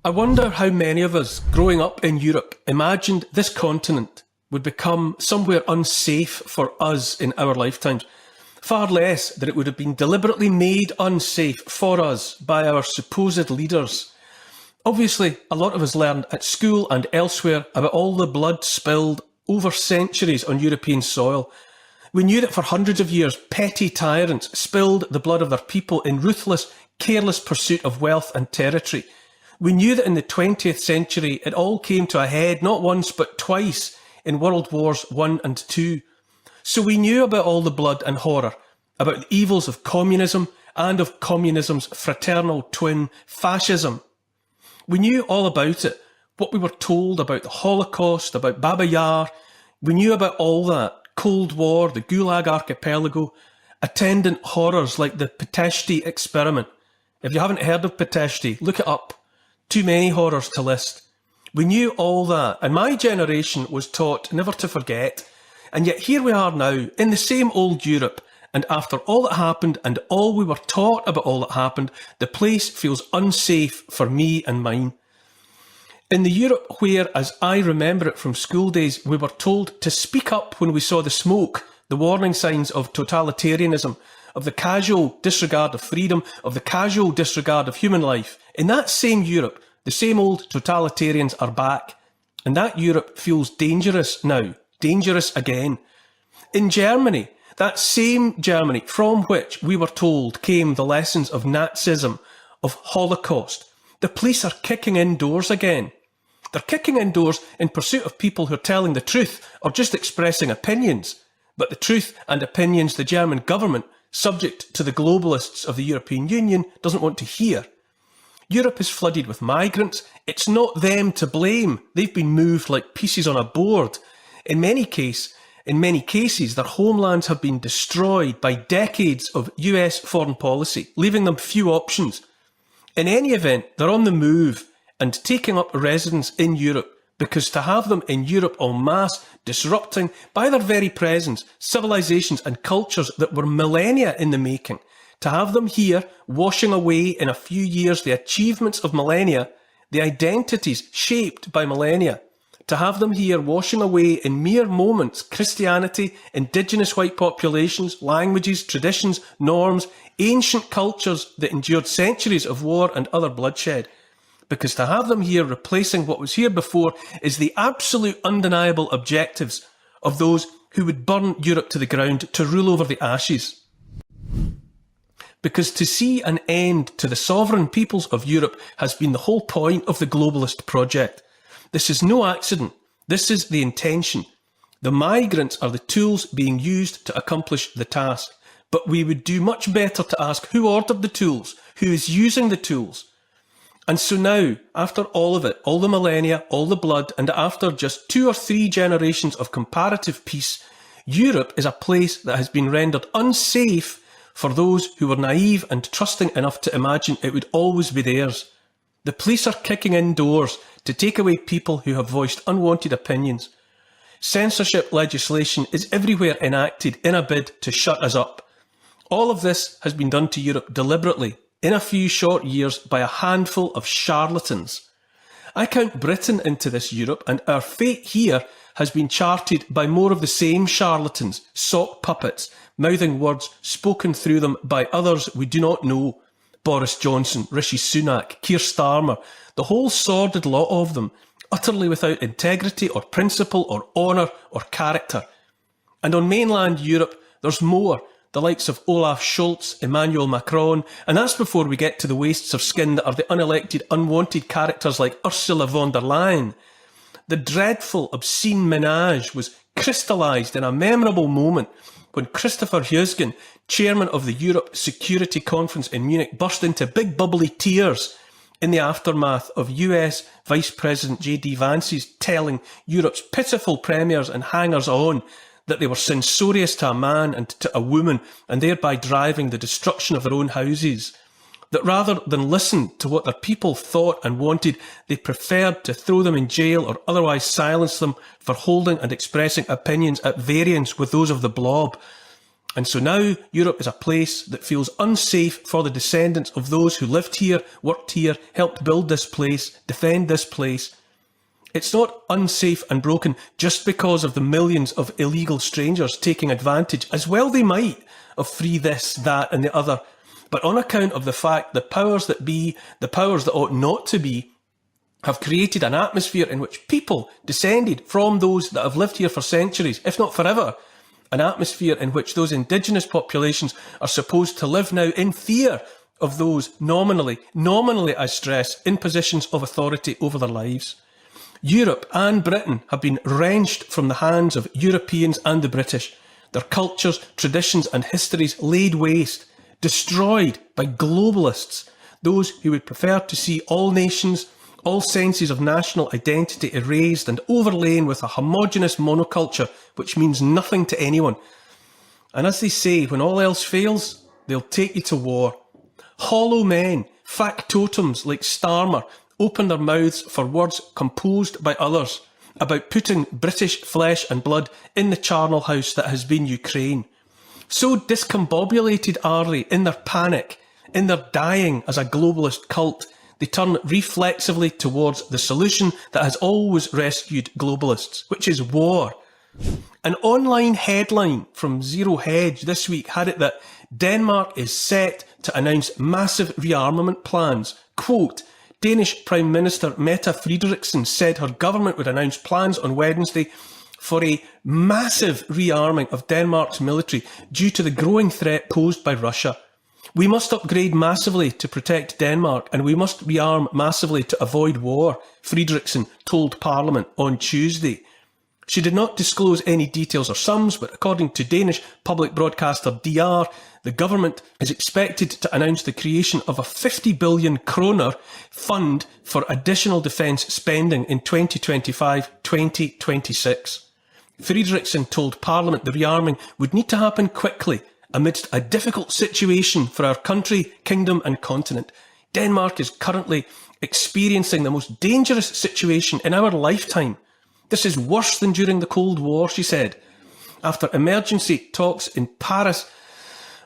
I wonder how many of us growing up in Europe imagined this continent would become somewhere unsafe for us in our lifetimes. Far less that it would have been deliberately made unsafe for us by our supposed leaders. Obviously, a lot of us learned at school and elsewhere about all the blood spilled over centuries on European soil. We knew that for hundreds of years, petty tyrants spilled the blood of their people in ruthless, careless pursuit of wealth and territory. We knew that in the 20th century, it all came to a head not once but twice in World Wars I and II. So we knew about all the blood and horror, about the evils of communism and of communism's fraternal twin, fascism. We knew all about it, what we were told about the Holocaust, about Baba Yar. We knew about all that, Cold War, the Gulag Archipelago, attendant horrors like the Pitești experiment. If you haven't heard of Pitești, look it up. Too many horrors to list. We knew all that, and my generation was taught never to forget. And yet here we are now, in the same old Europe, and after all that happened and all we were taught about all that happened, the place feels unsafe for me and mine. In the Europe where, as I remember it from school days, we were told to speak up when we saw the smoke, the warning signs of totalitarianism, of the casual disregard of freedom, of the casual disregard of human life. In that same Europe, the same old totalitarians are back. And that Europe feels dangerous now, dangerous again. In Germany, that same Germany from which we were told came the lessons of Nazism, of Holocaust, the police are kicking in doors again. They're kicking in doors in pursuit of people who are telling the truth or just expressing opinions. But the truth and opinions the German government, subject to the globalists of the European Union, doesn't want to hear. Europe is flooded with migrants. It's not them to blame. They've been moved like pieces on a board. In many cases, their homelands have been destroyed by decades of US foreign policy, leaving them few options. In any event, they're on the move and taking up residence in Europe, because to have them in Europe en masse, disrupting, by their very presence, civilizations and cultures that were millennia in the making, to have them here, washing away in a few years the achievements of millennia, the identities shaped by millennia, to have them here washing away in mere moments Christianity, indigenous white populations, languages, traditions, norms, ancient cultures that endured centuries of war and other bloodshed. Because to have them here replacing what was here before is the absolute undeniable objectives of those who would burn Europe to the ground to rule over the ashes. Because to see an end to the sovereign peoples of Europe has been the whole point of the globalist project. This is no accident. This is the intention. The migrants are the tools being used to accomplish the task. But we would do much better to ask who ordered the tools, who is using the tools. And so now, after all of it, all the millennia, all the blood, and after just 2 or 3 generations of comparative peace, Europe is a place that has been rendered unsafe for those who were naive and trusting enough to imagine it would always be theirs. The police are kicking in doors to take away people who have voiced unwanted opinions. Censorship legislation is everywhere enacted in a bid to shut us up. All of this has been done to Europe deliberately, in a few short years, by a handful of charlatans. I count Britain into this Europe, and our fate here has been charted by more of the same charlatans, sock puppets, mouthing words spoken through them by others we do not know. Boris Johnson, Rishi Sunak, Keir Starmer, the whole sordid lot of them, utterly without integrity or principle or honour or character. And on mainland Europe, there's more, the likes of Olaf Scholz, Emmanuel Macron, and that's before we get to the wastes of skin that are the unelected, unwanted characters like Ursula von der Leyen. The dreadful, obscene menage was crystallised in a memorable moment when Christopher Husgen, chairman of the Europe Security Conference in Munich, burst into big bubbly tears in the aftermath of US Vice President J.D. Vance's telling Europe's pitiful premiers and hangers-on that they were censorious to a man and to a woman, and thereby driving the destruction of their own houses. That rather than listen to what their people thought and wanted, they preferred to throw them in jail or otherwise silence them for holding and expressing opinions at variance with those of the blob. And so now Europe is a place that feels unsafe for the descendants of those who lived here, worked here, helped build this place, defend this place. It's not unsafe and broken just because of the millions of illegal strangers taking advantage, as well they might, of free this, that and the other, but on account of the fact the powers that be, the powers that ought not to be, have created an atmosphere in which people descended from those that have lived here for centuries, if not forever, an atmosphere in which those indigenous populations are supposed to live now in fear of those nominally, I stress, in positions of authority over their lives. Europe and Britain have been wrenched from the hands of Europeans and the British, their cultures, traditions and histories laid waste, destroyed by globalists, those who would prefer to see all nations, all senses of national identity erased and overlain with a homogeneous monoculture which means nothing to anyone. And as they say, when all else fails, they'll take you to war. Hollow men, factotums like Starmer, open their mouths for words composed by others about putting British flesh and blood in the charnel house that has been Ukraine. So discombobulated are they in their panic, in their dying as a globalist cult, they turn reflexively towards the solution that has always rescued globalists, which is war. An online headline from Zero Hedge this week had it that Denmark is set to announce massive rearmament plans. Quote, Danish Prime Minister Mette Frederiksen said her government would announce plans on Wednesday for a massive rearming of Denmark's military due to the growing threat posed by Russia. We must upgrade massively to protect Denmark and we must rearm massively to avoid war, Frederiksen told Parliament on Tuesday. She did not disclose any details or sums, but according to Danish public broadcaster DR, the government is expected to announce the creation of a 50 billion kroner fund for additional defence spending in 2025-2026. Frederiksen told Parliament the rearming would need to happen quickly amidst a difficult situation for our country, kingdom and continent. Denmark is currently experiencing the most dangerous situation in our lifetime. This is worse than during the Cold War, she said. After emergency talks in Paris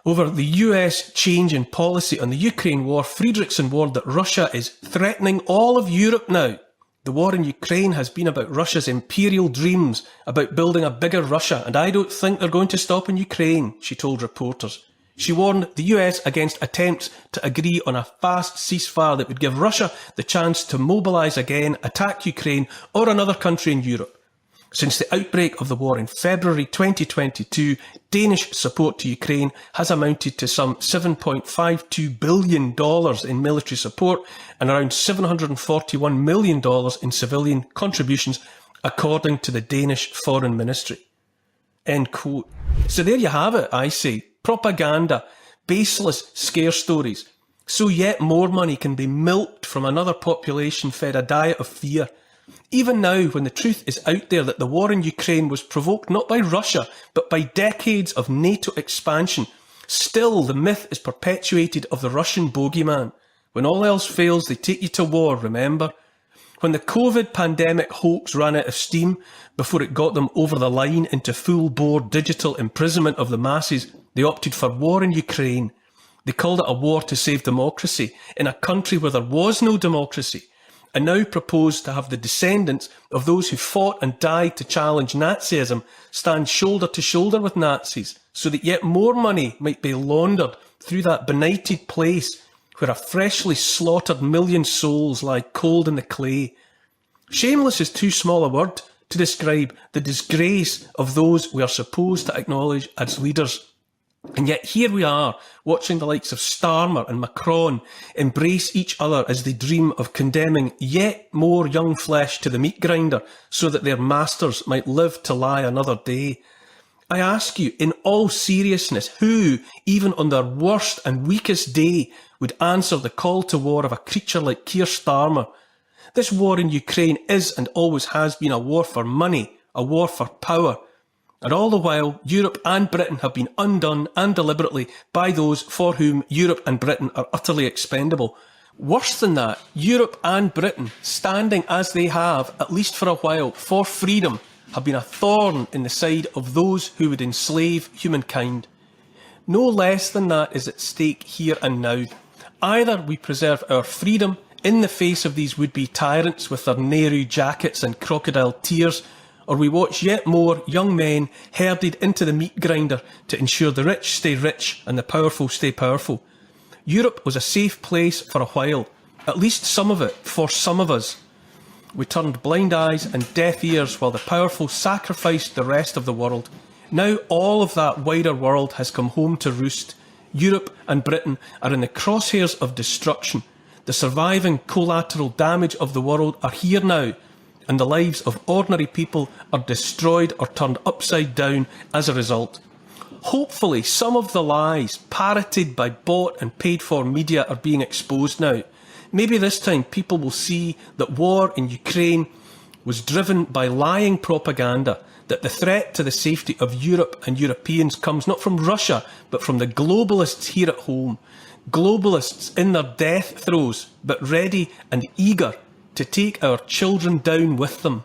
over the US change in policy on the Ukraine war, Frederiksen warned that Russia is threatening all of Europe now. The war in Ukraine has been about Russia's imperial dreams, about building a bigger Russia, and I don't think they're going to stop in Ukraine, she told reporters. She warned the US against attempts to agree on a fast ceasefire that would give Russia the chance to mobilise again, attack Ukraine or another country in Europe. Since the outbreak of the war in February 2022, Danish support to Ukraine has amounted to some $7.52 billion in military support and around $741 million in civilian contributions, according to the Danish Foreign Ministry. End quote. So there you have it, I say. Propaganda, baseless scare stories. So yet more money can be milked from another population fed a diet of fear. Even now, when the truth is out there that the war in Ukraine was provoked not by Russia, but by decades of NATO expansion, still the myth is perpetuated of the Russian bogeyman. When all else fails, they take you to war, remember? When the COVID pandemic hoax ran out of steam, before it got them over the line into full-bore digital imprisonment of the masses, they opted for war in Ukraine. They called it a war to save democracy, in a country where there was no democracy, and now propose to have the descendants of those who fought and died to challenge Nazism stand shoulder to shoulder with Nazis, so that yet more money might be laundered through that benighted place where a freshly slaughtered million souls lie cold in the clay. Shameless is too small a word to describe the disgrace of those we are supposed to acknowledge as leaders. And yet here we are, watching the likes of Starmer and Macron embrace each other as they dream of condemning yet more young flesh to the meat grinder so that their masters might live to lie another day. I ask you, in all seriousness, who, even on their worst and weakest day, would answer the call to war of a creature like Keir Starmer? This war in Ukraine is and always has been a war for money, a war for power. And all the while, Europe and Britain have been undone and deliberately by those for whom Europe and Britain are utterly expendable. Worse than that, Europe and Britain, standing as they have, at least for a while, for freedom, have been a thorn in the side of those who would enslave humankind. No less than that is at stake here and now. Either we preserve our freedom in the face of these would-be tyrants with their Nehru jackets and crocodile tears, or we watch yet more young men herded into the meat grinder to ensure the rich stay rich and the powerful stay powerful. Europe was a safe place for a while, at least some of it, for some of us. We turned blind eyes and deaf ears while the powerful sacrificed the rest of the world. Now all of that wider world has come home to roost. Europe and Britain are in the crosshairs of destruction. The surviving collateral damage of the world are here now, and the lives of ordinary people are destroyed or turned upside down as a result. Hopefully some of the lies parroted by bought and paid for media are being exposed now. Maybe this time people will see that war in Ukraine was driven by lying propaganda, that the threat to the safety of Europe and Europeans comes not from Russia, but from the globalists here at home. Globalists in their death throes, but ready and eager to take our children down with them.